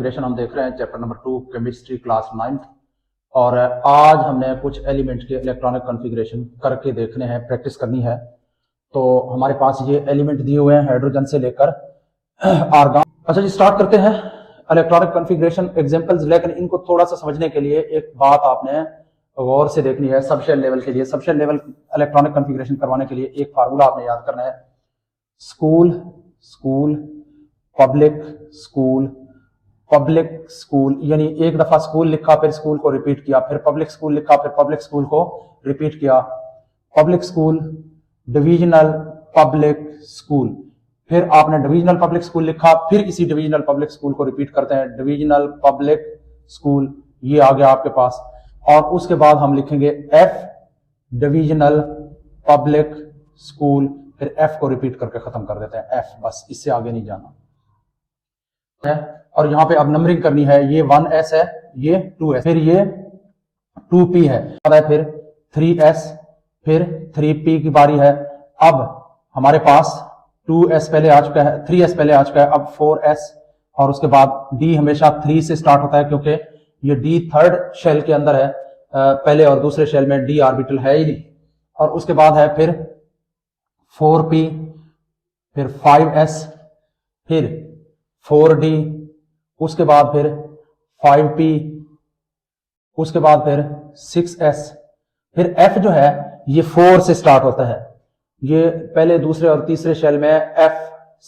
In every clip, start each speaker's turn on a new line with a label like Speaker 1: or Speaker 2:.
Speaker 1: Configuration हम देख रहे हैं chapter number 2 chemistry class 9th। और आज हमने कुछ एलिमेंट के इलेक्ट्रॉनिक कॉन्फ़िगरेशन करके देखने हैं, प्रैक्टिस करनी है। तो हमारे पास ये एलिमेंट दिए हुए हैं हाइड्रोजन से लेकर आर्गन। अच्छा जी, स्टार्ट करते हैं इलेक्ट्रॉनिक कॉन्फ़िगरेशन एग्जांपल्स। लेकिन इनको थोड़ा सा समझने के लिए एक बात आपने गौर से देखनी है। सबशेल लेवल के लिए, सबशेल लेवल इलेक्ट्रॉनिक कॉन्फ़िगरेशन करवाने के लिए एक फार्मूला आपने याद करना है। School school public school public school, यानी एक दफा स्कूल लिखा फिर स्कूल को रिपीट किया, फिर पब्लिक स्कूल लिखा फिर पब्लिक स्कूल को रिपीट किया। Public school, divisional public school, फिर आपने डिविजनल पब्लिक स्कूल लिखा, फिर इसी डिविजनल पब्लिक स्कूल को रिपीट करते हैं, डिविजनल पब्लिक स्कूल, ये आ गया आपके पास। और उसके बाद हम लिखेंगे एफ डिविजनल पब्लिक स्कूल, फिर एफ को रिपीट करके खत्म कर देते हैं एफ, बस इससे आगे नहीं जाना है। और यहां पे अब नंबरिंग करनी है। ये 1s है, ये 2s, फिर ये 2p है, फिर 3s, फिर 3p की बारी है। अब हमारे पास 2s पहले आ चुका है, 3s पहले आ चुका है, अब 4s, और उसके बाद d हमेशा 3 से स्टार्ट होता है क्योंकि ये d थर्ड शेल के अंदर है, पहले और दूसरे शेल में d ऑर्बिटल है ही नहीं। और उसके बाद है फिर 4p, फिर 5s, फिर 4d, उसके बाद फिर 5p, उसके बाद फिर 6s, फिर f जो है ये 4 से स्टार्ट होता है। ये पहले दूसरे और तीसरे शेल में f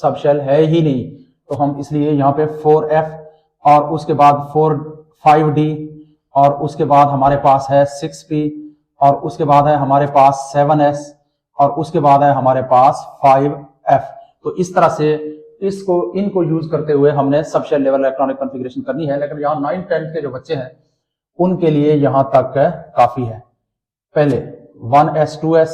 Speaker 1: सब शेल है ही नहीं, तो हम इसलिए यहाँ पे 4f, और उसके बाद 5d, और उसके बाद हमारे पास है 6p, और उसके बाद है हमारे पास 7s, और उसके बाद है हमारे पास 5f। तो इस तरह से इनको यूज करते हुए हमने सबशेल लेवल इलेक्ट्रॉनिक कॉन्फ़िगरेशन करनी है। लेकिन यहाँ 9th-10th के जो बच्चे हैं उनके लिए यहां तक काफी है। पहले 1s 2s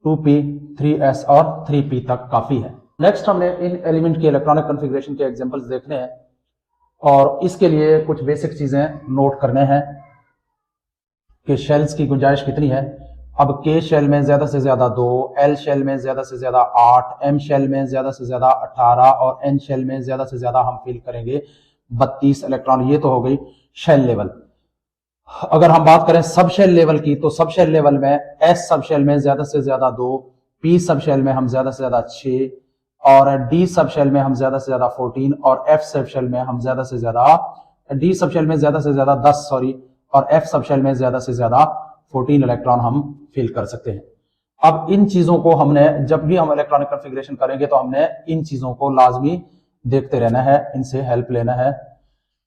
Speaker 1: 2p 3s और 3p तक काफी है। नेक्स्ट हमने इन एलिमेंट के इलेक्ट्रॉनिक कॉन्फ़िगरेशन के एग्जांपल्स देखने हैं, और इसके लिए कुछ बेसिक चीजें नोट करने हैं कि शेल्स की गुंजाइश कितनी है। अब के शेल में ज्यादा से ज्यादा 2, एल शेल में ज्यादा से ज्यादा 8, एम शेल में ज्यादा से ज्यादा 18, और एन शेल में ज्यादा से ज्यादा हम फिल करेंगे 32 इलेक्ट्रॉन। ये तो हो गई शेल लेवल। अगर हम बात करें सब शेल लेवल की, तो सब शेल लेवल में एस सब शेल में ज्यादा से ज्यादा 2, पी सब शेल में हम ज्यादा से ज्यादा 6, और डी सब शेल में हम ज्यादा से ज्यादा 14, और एफ सब शेल में हम ज्यादा से ज्यादा, डी सब शेल में ज्यादा से ज्यादा 10 सॉरी, और एफ सब शेल में ज्यादा से ज्यादा 14 इलेक्ट्रॉन हम फिल कर सकते हैं। अब इन चीजों को हमने, जब भी हम इलेक्ट्रॉनिक कॉन्फ़िगरेशन करेंगे तो हमने इन चीजों को लाजमी देखते रहना है, इनसे हेल्प लेना है।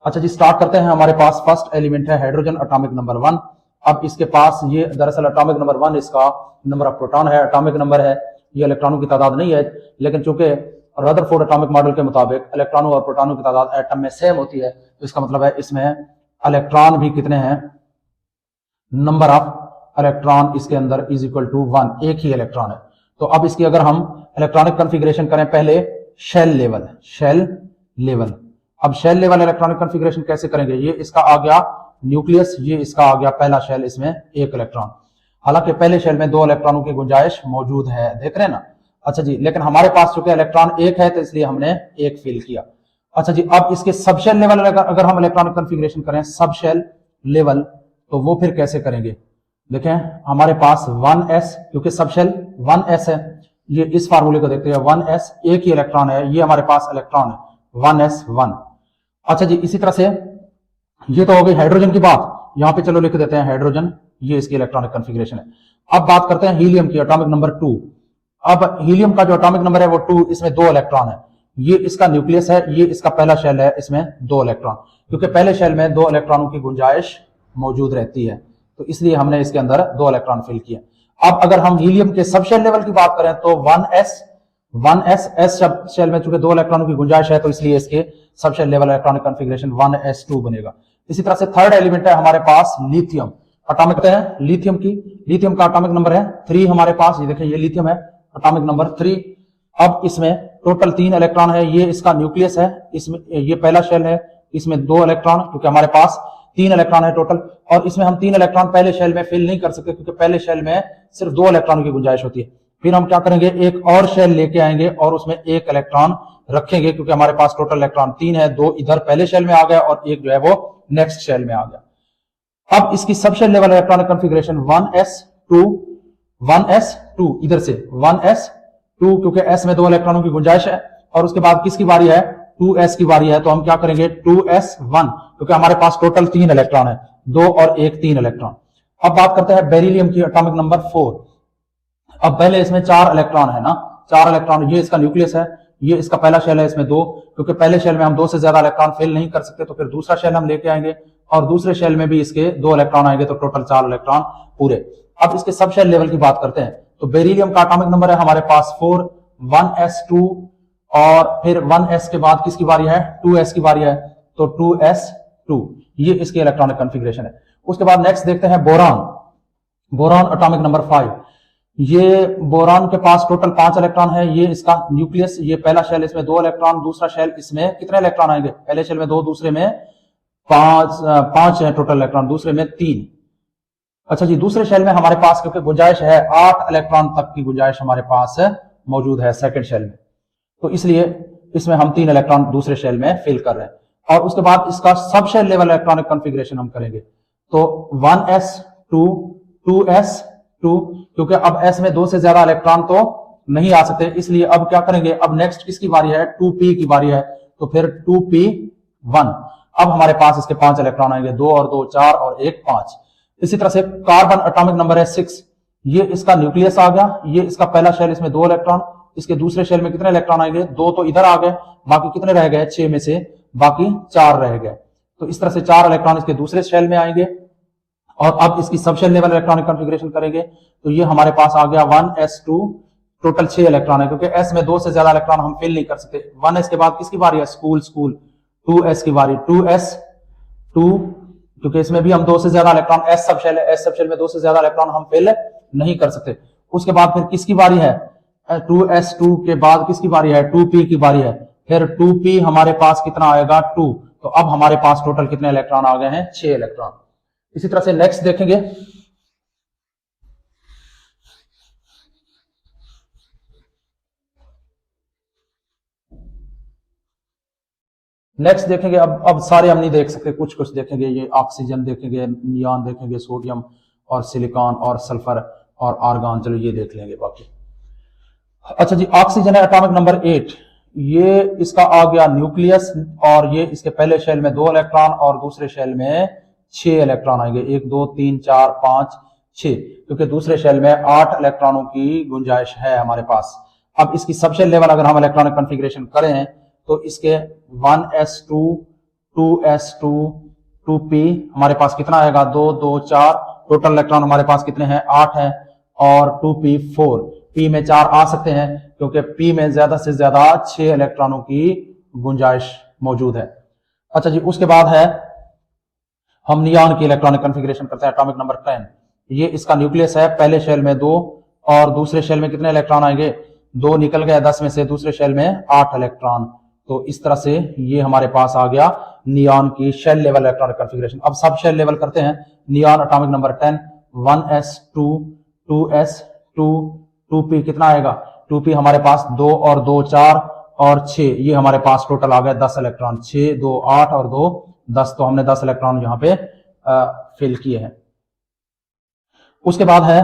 Speaker 1: अच्छा जी, स्टार्ट करते हैं। हमारे पास फर्स्ट एलिमेंट है हाइड्रोजन एटॉमिक नंबर 1। अब इसके पास ये दरअसल एटॉमिक नंबर 1 इसका नंबर ऑफ प्रोटॉन है, एटॉमिक नंबर है, ये इलेक्ट्रॉनों की तादाद नहीं है। लेकिन चूंकि रदरफोर्ड एटॉमिक मॉडल के मुताबिक इलेक्ट्रॉनों और प्रोटॉनों की तादाद एटम में सेम होती है, तो इसका मतलब है इसमें इलेक्ट्रॉन भी कितने हैं, नंबर ऑफ इलेक्ट्रॉन इसके अंदर इज इक्वल टू 1, एक ही इलेक्ट्रॉन है। तो अब इसकी अगर हम इलेक्ट्रॉनिक कॉन्फ़िगरेशन करें, पहले शेल लेवल, शेल लेवल। अब शेल लेवल इलेक्ट्रॉनिक कॉन्फ़िगरेशन कैसे करेंगे? ये इसका आ गया न्यूक्लियस, ये इसका आ गया पहला शेल, इसमें एक इलेक्ट्रॉन। हालांकि पहले शेल में 2 इलेक्ट्रॉनों की गुंजाइश मौजूद है, देख रहे हैं ना। अच्छा जी, लेकिन हमारे पास चूंकि इलेक्ट्रॉन एक है तो इसलिए हमने एक फिल किया। अच्छा जी, अब इसके सब शेल लेवल अगर हम इलेक्ट्रॉनिक कॉन्फ़िगरेशन करें सब शेल लेवल, तो वो फिर कैसे करेंगे? देखें, हमारे पास 1s, क्योंकि सब शेल 1s है, ये इस फार्मूले को देखते हैं, 1s एक ही इलेक्ट्रॉन है, ये हमारे पास इलेक्ट्रॉन है 1s 1। अच्छा जी, इसी तरह से ये तो हो गई हाइड्रोजन की बात। यहां पे चलो लिख देते हैं हाइड्रोजन, ये इसकी इलेक्ट्रॉनिक कॉन्फ़िगरेशन है। अब बात करते हैं हीलियम की, एटॉमिक नंबर 2। अब हीलियम का जो एटॉमिक नंबर है वो 2, इसमें 2 इलेक्ट्रॉन है, ये इसका न्यूक्लियस है, ये इसका पहला शेल है, इसमें 2 इलेक्ट्रॉन, क्योंकि पहले शेल में 2 इलेक्ट्रॉनों की गुंजाइश मौजूद रहती है, तो इसलिए हमने इसके अंदर 2 इलेक्ट्रॉन फिल किए। अब अगर हम हीलियम के सब शेल लेवल की बात करें तो 1s एस सब शेल में चूंकि 2 इलेक्ट्रॉनों की गुंजाइश है, तो इसलिए इसके सब shell level electronic configuration 1s2 बनेगा। इसी तरह से थर्ड एलिमेंट है हमारे पास लिथियम, एटॉमिक है लिथियम की, लिथियम का एटॉमिक नंबर है 3 हमारे पास। ये देखें, ये लिथियम है, एटॉमिक नंबर 3। अब इसमें टोटल 3 इलेक्ट्रॉन है, ये इसका न्यूक्लियस है, इसमें ये पहला शेल है, इसमें 2 इलेक्ट्रॉन, क्योंकि हमारे पास 3 इलेक्ट्रॉन है टोटल, और इसमें हम 3 इलेक्ट्रॉन पहले शेल में फिल नहीं कर सकते क्योंकि पहले शेल में सिर्फ 2 इलेक्ट्रॉन की गुंजाइश होती है। फिर हम क्या करेंगे, एक और शेल लेके आएंगे और उसमें 1 इलेक्ट्रॉन रखेंगे, क्योंकि हमारे पास टोटल इलेक्ट्रॉन 3 है, 2 इधर पहले शेल में आ गया और एक जो है वो नेक्स्ट शेल में आ गया। अब इसकी subshell level electronic configuration 1s2 इधर से 1s2, क्योंकि s में 2 इलेक्ट्रॉनों की गुंजाइश है, और उसके बाद किसकी बारी है, 2s की बारी है, तो हम क्या करेंगे 2s1, क्योंकि हमारे पास टोटल 3 इलेक्ट्रॉन है, 2 और 1 3 इलेक्ट्रॉन। अब बात करते हैं बेरिलियम की, एटॉमिक नंबर 4। अब पहले इसमें 4 इलेक्ट्रॉन है ना, 4 इलेक्ट्रॉन, ये इसका न्यूक्लियस है, ये इसका पहला शेल है, इसमें 2, क्योंकि पहले शेल में हम 2 से ज्यादा इलेक्ट्रॉन फिल नहीं कर सकते, तो फिर दूसरा शेल हम लेके आएंगे और दूसरे शेल में भी इसके 2 इलेक्ट्रॉन आएंगे, तो टोटल 4 इलेक्ट्रॉन पूरे। अब इसके सब शेल लेवल की बात करते हैं, तो बेरिलियम का एटॉमिक नंबर है हमारे पास 4, 1s2, और फिर 1s के बाद किसकी बारी है, 2s की बारी है, तो 2s2, ये इसके इलेक्ट्रॉनिक कॉन्फ़िगरेशन है। उसके बाद नेक्स्ट देखते हैं बोरान। बोरान एटॉमिक नंबर 5, ये बोरान के पास टोटल 5 इलेक्ट्रॉन है, ये इसका न्यूक्लियस, ये पहला शेल, इसमें 2 इलेक्ट्रॉन, दूसरा शेल, इसमें कितने इलेक्ट्रॉन आएंगे, पहले शेल में 2, दूसरे में 5 है टोटल इलेक्ट्रॉन, दूसरे में 3। अच्छा जी, दूसरे शेल में हमारे पास क्योंकि गुंजाइश है 8 इलेक्ट्रॉन तक की गुंजाइश हमारे पास मौजूद है सेकंड शेल में, तो इसलिए इसमें हम 3 इलेक्ट्रॉन दूसरे शेल में फिल कर रहे हैं। और उसके बाद इसका सब शेल लेवल इलेक्ट्रॉनिक कॉन्फ़िगरेशन हम करेंगे, तो 1s2, 2s2, क्योंकि अब s में 2 से ज्यादा इलेक्ट्रॉन तो नहीं आ सकते, इसलिए अब क्या करेंगे, अब नेक्स्ट किसकी बारी है, 2p की बारी है, तो फिर 2p1। अब हमारे पास इसके 5 इलेक्ट्रॉन आएंगे, 2 और 2 4 और 1 5। इसी तरह से कार्बन एटॉमिक नंबर है 6, ये इसका न्यूक्लियस आ गया, ये इसका पहला शेल, इसमें 2 इलेक्ट्रॉन, इसके दूसरे शेल में कितने इलेक्ट्रॉन आएंगे, 2 तो इधर आ गए, बाकी कितने रह गए, 6 में से बाकी 4 रह गए, तो इस तरह से 4 इलेक्ट्रॉन इसके दूसरे शेल में आएंगे। और अब इसकी सब शेल लेवल इलेक्ट्रॉनिक कॉन्फ़िगरेशन करेंगे, तो ये हमारे पास आ गया 1s2, टोटल 6 इलेक्ट्रॉन है, क्योंकि s में 2 से ज्यादा इलेक्ट्रॉन हम फिल नहीं कर सकते। 1s के बाद किसकी बारी है, स्कूल, 2s की बारी, 2s2, क्योंकि इसमें भी हम 2 से ज्यादा इलेक्ट्रॉन, s सब शेल है, s सब शेल में 2 से ज्यादा इलेक्ट्रॉन हम फिल नहीं कर सकते। उसके बाद फिर किसकी बारी है, 2s2 के बाद किसकी बारी है, 2p की बारी है, फिर 2p हमारे पास कितना आएगा, 2, तो अब हमारे पास टोटल कितने इलेक्ट्रॉन आ गए हैं, 6 इलेक्ट्रॉन। इसी तरह से नेक्स्ट देखेंगे, अब सारे हम नहीं देख सकते, कुछ कुछ देखेंगे, ये ऑक्सीजन देखेंगे, नियॉन देखेंगे, सोडियम और सिलिकॉन और सल्फर और आर्गन, चलो ये देख लेंगे बाकी। अच्छा जी, ऑक्सीजन है एटॉमिक नंबर 8, ये इसका आ गया न्यूक्लियस, और ये इसके पहले शेल में 2 इलेक्ट्रॉन और दूसरे शेल में 6 इलेक्ट्रॉन आएंगे, 1 2 3 4 5 6, क्योंकि दूसरे शेल में 8 इलेक्ट्रॉनों की गुंजाइश है हमारे पास। अब इसकी सब शेल लेवल अगर हम इलेक्ट्रॉनिक कॉन्फ़िगरेशन करें, तो इसके 1s2, 2s2, 2p हमारे पास कितना आएगा, 2 2 4, टोटल इलेक्ट्रॉन हमारे पास कितने हैं, 8 हैं, और 2p4, p में 4 आ सकते हैं, क्योंकि p में ज्यादा से ज्यादा 6 इलेक्ट्रॉनों की गुंजाइश मौजूद है। अच्छा जी, उसके बाद है हम नियॉन की इलेक्ट्रॉनिक कॉन्फ़िगरेशन करते हैं, एटॉमिक नंबर 10, ये इसका न्यूक्लियस है, पहले शेल में 2 और दूसरे शेल में कितने इलेक्ट्रॉन आएंगे, 2 निकल गए 10 में से, दूसरे शेल में 8 इलेक्ट्रॉन, तो इस तरह से ये हमारे पास आ गया नियॉन की शेल लेवल इलेक्ट्रॉनिक कॉन्फ़िगरेशन। अब सब शेल लेवल करते हैं, neon atomic number 10, 1s2, 2s2, 2p कितना आएगा, 2p हमारे पास 2 और 2 4 और 6, ये हमारे पास टोटल आ गया 10 इलेक्ट्रॉन, 6 2 8 और 2 10, तो हमने 10 इलेक्ट्रॉन यहाँ पे फिल किए हैं। उसके बाद है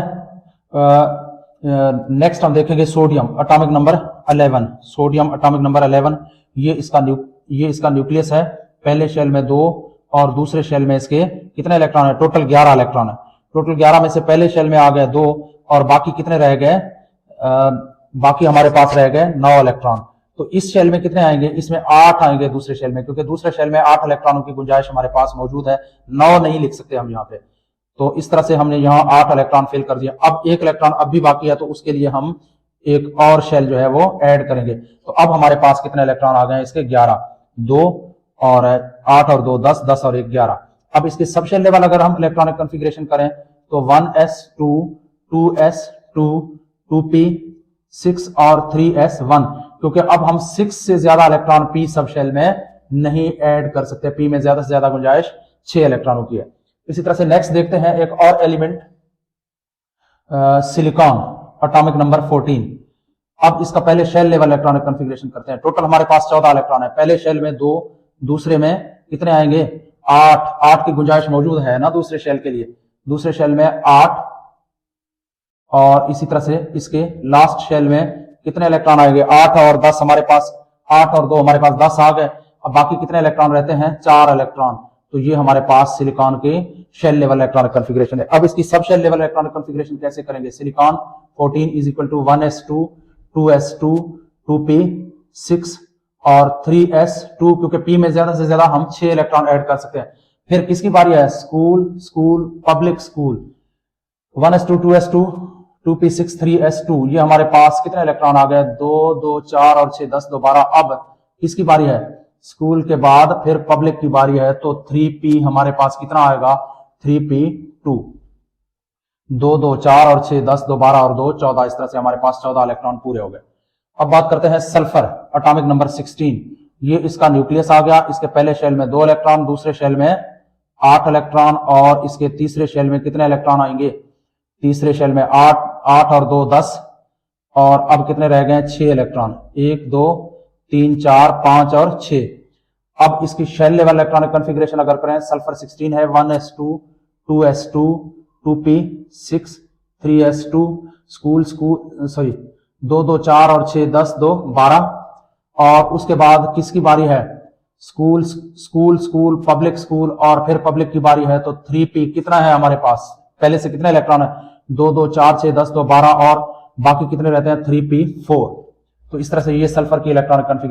Speaker 1: नेक्स्ट हम देखेंगे sodium atomic number 11, sodium atomic number 11, ये इसका न्यूक्लियस है, पहले शेल में 2 और दूसरे शेल में इसके कितने इलेक्ट्रॉन है, टोटल 11 इलेक्ट्रॉन है, टोटल 11 में से पहले शेल में आ गए 2 और बाकी कितने रह गए, बाकी हमारे पास रह गए 9 इलेक्ट्रॉन, तो इस शेल में कितने आएंगे, इसमें 8 आएंगे दूसरे शेल में, क्योंकि दूसरे शेल में 8 इलेक्ट्रॉनों की गुंजाइश हमारे पास मौजूद है, 9 नहीं लिख सकते हम यहाँ पे, तो इस तरह से हमने यहाँ 8 इलेक्ट्रॉन फिल कर दिया। अब 1 इलेक्ट्रॉन अब भी बाकी है, तो उसके लिए हम एक और शेल जो है वो ऐड करेंगे, तो अब हमारे पास कितने इलेक्ट्रॉन आ गए, इसके 11, 2 और 8 और 2 10, 10 और 1 11। अब इसके सब शेल लेवल अगर हम इलेक्ट्रॉनिक कॉन्फ़िगरेशन करें, तो 1s2, 2s2, 2p, 6 और 3s1, क्योंकि अब हम 6 से ज्यादा इलेक्ट्रॉन p सब शेल में नहीं ऐड कर सकते, p में ज्यादा से ज्यादा गुंजाइश 6 इलेक्ट्रॉनों की है। इसी तरह से नेक्स्ट देखते हैं एक और एलिमेंट, सिलिकॉन एटॉमिक नंबर 14, अब इसका पहले शेल लेवल इलेक्ट्रॉनिक कॉन्फ़िगरेशन करते हैं। टोटल हमारे पास 14 इलेक्ट्रॉन है। पहले शेल में 2, दूसरे में कितने आएंगे 8 की गुंजाइश मौजूद है ना दूसरे शेल के लिए। दूसरे शेल में 8 और इसी तरह से इसके लास्ट शेल में कितने इलेक्ट्रॉन आएंगे 8 और 10 हमारे पास 8 और 2 हमारे पास 10 आ गए। अब बाकी कितने इलेक्ट्रॉन रहते हैं 4 इलेक्ट्रॉन। तो ये हमारे पास सिलिकॉन के शेल लेवल इलेक्ट्रॉनिक कॉन्फ़िगरेशन है। अब इसकी सब शेल लेवल इलेक्ट्रॉनिक कॉन्फ़िगरेशन कैसे करेंगे। Silicon 14 is equal to 1s2 2s2 2p6 और 3s2 क्योंकि p में ज्यादा से ज्यादा हम 6 इलेक्ट्रॉन ऐड कर सकते हैं। फिर किसकी बारी है school public school 1s2 2s2 2p6 3s2 ये हमारे पास कितने इलेक्ट्रॉन आ गए 2 2 4 और 6 10 2 12। अब किसकी बारी है स्कूल के बाद फिर पब्लिक की बारी है तो 3p हमारे पास कितना आएगा 3p2 2 2 4 और 6 10 2 12 और 2 14। इस तरह से हमारे पास 14 इलेक्ट्रॉन पूरे हो गए। अब बात करते हैं सल्फर एटॉमिक नंबर 16। ये इसका न्यूक्लियस आ गया। इसके पहले शेल में 2 इलेक्ट्रॉन, दूसरे शेल में 8 इलेक्ट्रॉन और इसके तीसरे शेल में कितने इलेक्ट्रॉन आएंगे तीसरे शेल में 8 और 2 10 और अब कितने रह गए 6 इलेक्ट्रॉन 1 2 3 4 5 और 6। अब इसकी शेल लेवल इलेक्ट्रॉनिक कॉन्फ़िगरेशन अगर करें सल्फर 16 है 1s2 2s2 2p6 3s2 sorry 2 2 4 और 6 10 2 12 और उसके बाद किसकी बारी है स्कूल पब्लिक स्कूल और फिर पब्लिक की बारी है तो 3p कितना है हमारे पास पहले से कितने इलेक्ट्रॉन है 2 2 4 6 10 2 12 और बाकी कितने रहते हैं 3p4। तो इस तरह से ये सल्फर की इलेक्ट्रॉनिक कॉन्फ़िगरेशन